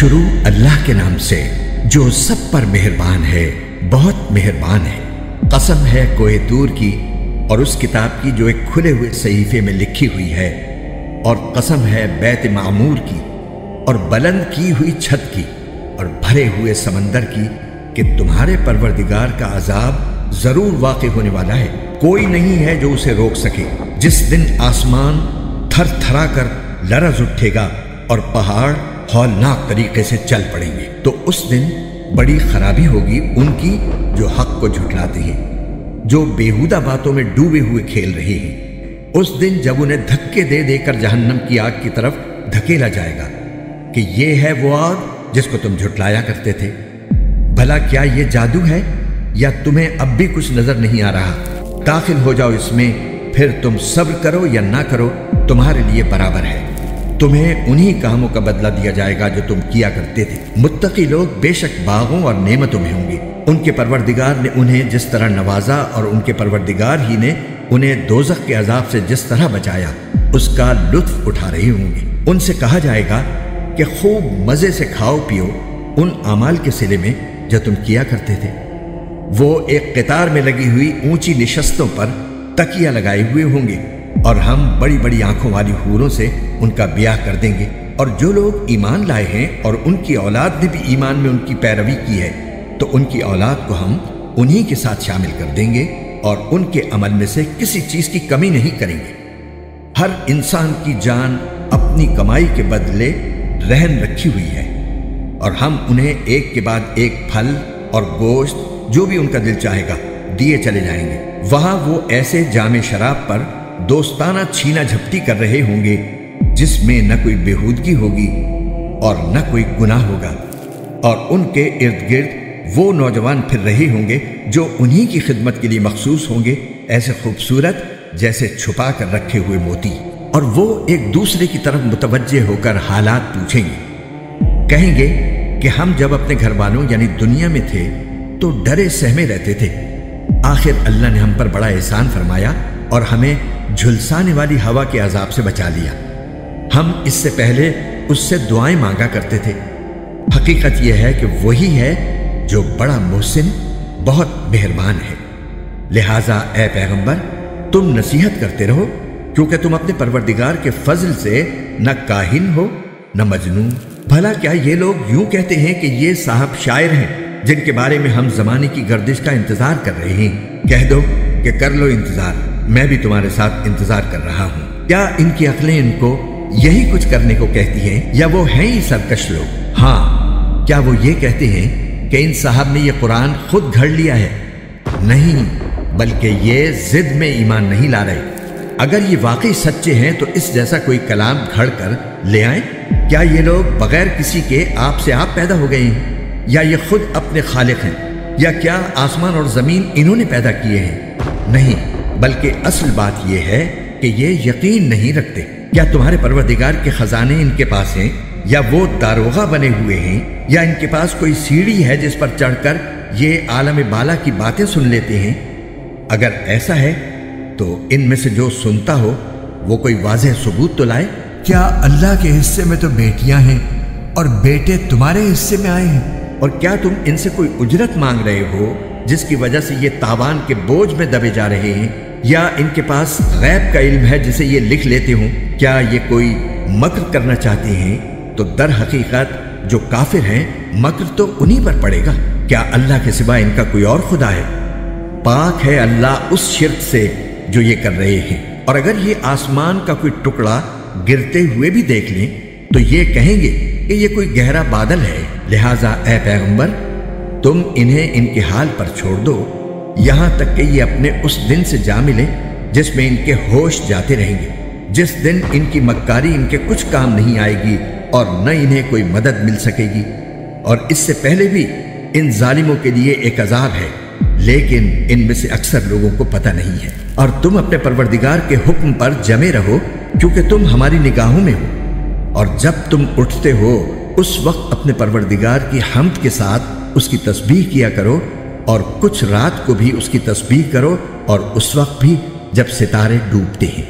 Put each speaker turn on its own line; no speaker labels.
شروع اللہ کے نام سے جو سب پر مہربان ہے، بہت مہربان ہے۔ قسم ہے کوہ طور کی اور اس کتاب کی جو ایک کھلے ہوئے صحیفے میں لکھی ہوئی ہے، اور قسم ہے بیت معمور کی اور بلند کی ہوئی چھت کی اور بھرے ہوئے سمندر کی کہ تمہارے پروردگار کا عذاب ضرور واقع ہونے والا ہے، کوئی نہیں ہے جو اسے روک سکے۔ جس دن آسمان تھر تھرا کر لرز اٹھے گا اور پہاڑ ہولناک طریقے سے چل پڑیں گے، تو اس دن بڑی خرابی ہوگی ان کی جو حق کو جھٹلاتے ہیں، جو بیہودہ باتوں میں ڈوبے ہوئے کھیل رہے ہیں۔ اس دن جب انہیں دھکے دے دے کر جہنم کی آگ کی طرف دھکیلا جائے گا کہ یہ ہے وہ آگ جس کو تم جھٹلایا کرتے تھے۔ بھلا کیا یہ جادو ہے یا تمہیں اب بھی کچھ نظر نہیں آ رہا؟ داخل ہو جاؤ اس میں، پھر تم صبر کرو یا نہ کرو تمہارے لیے برابر ہے، تمہیں انہی کاموں کا بدلہ دیا جائے گا جو تم کیا کرتے تھے۔ متقی لوگ بے شک باغوں اور نعمتوں میں ہوں گے، ان کے پروردگار نے انہیں جس طرح نوازا اور ان کے پروردگار ہی نے انہیں دوزخ کے عذاب سے جس طرح بچایا اس کا لطف اٹھا رہے ہوں گے۔ ان سے کہا جائے گا کہ خوب مزے سے کھاؤ پیو ان اعمال کے صلے میں جو تم کیا کرتے تھے۔ وہ ایک قطار میں لگی ہوئی اونچی نشستوں پر تکیہ لگائے ہوئے ہوں گے، اور ہم بڑی بڑی آنکھوں والی حوروں سے ان کا بیاہ کر دیں گے۔ اور جو لوگ ایمان لائے ہیں اور ان کی اولاد نے بھی ایمان میں ان کی پیروی کی ہے، تو ان کی اولاد کو ہم انہی کے ساتھ شامل کر دیں گے اور ان کے عمل میں سے کسی چیز کی کمی نہیں کریں گے۔ ہر انسان کی جان اپنی کمائی کے بدلے رہن رکھی ہوئی ہے، اور ہم انہیں ایک کے بعد ایک پھل اور گوشت جو بھی ان کا دل چاہے گا دیے چلے جائیں گے۔ وہاں وہ ایسے جام شراب پر دوستانہ چھینا جھپٹی کر رہے ہوں گے جس میں نہ کوئی بےہودگی ہوگی اور نہ کوئی گناہ ہوگا، اور ان کے ارد گرد وہ نوجوان پھر رہے ہوں گے جو انہی کی خدمت کے لیے مخصوص ہوں گے، ایسے خوبصورت جیسے چھپا کر رکھے ہوئے موتی۔ اور وہ ایک دوسرے کی طرف متوجہ ہو کر حالات پوچھیں گے، کہیں گے کہ ہم جب اپنے گھر والوں یعنی دنیا میں تھے تو ڈرے سہمے رہتے تھے، آخر اللہ نے ہم پر بڑا احسان فرمایا اور ہمیں جھلسانے والی ہوا کے عذاب سے بچا لیا۔ ہم اس سے پہلے اس سے دعائیں مانگا کرتے تھے، حقیقت یہ ہے کہ وہی ہے جو بڑا محسن بہت مہربان ہے۔ لہٰذا اے پیغمبر تم نصیحت کرتے رہو، کیونکہ تم اپنے پروردگار کے فضل سے نہ کاہن ہو نہ مجنون۔ بھلا کیا یہ لوگ یوں کہتے ہیں کہ یہ صاحب شاعر ہیں جن کے بارے میں ہم زمانے کی گردش کا انتظار کر رہے ہیں؟ کہہ دو کہ کر لو انتظار، میں بھی تمہارے ساتھ انتظار کر رہا ہوں۔ کیا ان کی عقلیں ان کو یہی کچھ کرنے کو کہتی ہیں یا وہ ہیں ہی سرکش لوگ؟ ہاں، کیا وہ یہ کہتے ہیں کہ ان صاحب نے یہ قرآن خود گھڑ لیا ہے؟ نہیں، بلکہ یہ ضد میں ایمان نہیں لا رہے۔ اگر یہ واقعی سچے ہیں تو اس جیسا کوئی کلام گھڑ کر لے آئیں۔ کیا یہ لوگ بغیر کسی کے آپ سے آپ پیدا ہو گئے ہیں، یا یہ خود اپنے خالق ہیں، یا کیا آسمان اور زمین انہوں نے پیدا کیے ہیں؟ نہیں، بلکہ اصل بات یہ ہے کہ یہ یقین نہیں رکھتے۔ کیا تمہارے پروردگار کے خزانے ان کے پاس ہیں، یا وہ داروغہ بنے ہوئے ہیں، یا ان کے پاس کوئی سیڑھی ہے جس پر چڑھ کر یہ عالم بالا کی باتیں سن لیتے ہیں؟ اگر ایسا ہے تو ان میں سے جو سنتا ہو وہ کوئی واضح ثبوت تو لائے۔
کیا اللہ کے حصے میں تو بیٹیاں ہیں اور بیٹے تمہارے حصے میں آئے ہیں؟
اور کیا تم ان سے کوئی اجرت مانگ رہے ہو جس کی وجہ سے یہ تاوان کے بوجھ میں دبے جا رہے ہیں، یا ان کے پاس غیب کا علم ہے جسے یہ لکھ لیتے ہوں؟ کیا یہ کوئی مکر کرنا چاہتے ہیں تو در حقیقت جو کافر ہیں مکر تو انہی پر پڑے گا۔ کیا اللہ کے سوا ان کا کوئی اور خدا ہے؟ پاک ہے اللہ اس شرک سے جو یہ کر رہے ہیں۔ اور اگر یہ آسمان کا کوئی ٹکڑا گرتے ہوئے بھی دیکھ لیں تو یہ کہیں گے کہ یہ کوئی گہرا بادل ہے۔ لہٰذا اے پیغمبر تم انہیں ان کے حال پر چھوڑ دو یہاں تک کہ یہ اپنے اس دن سے جا ملے جس میں ان کے ہوش جاتے رہیں گے، جس دن ان کی مکاری ان کے کچھ کام نہیں آئے گی اور نہ انہیں کوئی مدد مل سکے گی۔ اور اس سے پہلے بھی ان ظالموں کے لیے ایک عذاب ہے، لیکن ان میں سے اکثر لوگوں کو پتہ نہیں ہے۔ اور تم اپنے پروردگار کے حکم پر جمے رہو کیونکہ تم ہماری نگاہوں میں ہو، اور جب تم اٹھتے ہو اس وقت اپنے پروردگار کی حمد کے ساتھ اس کی تسبیح کیا کرو، اور کچھ رات کو بھی اس کی تسبیح کرو، اور اس وقت بھی جب ستارے ڈوبتے ہیں۔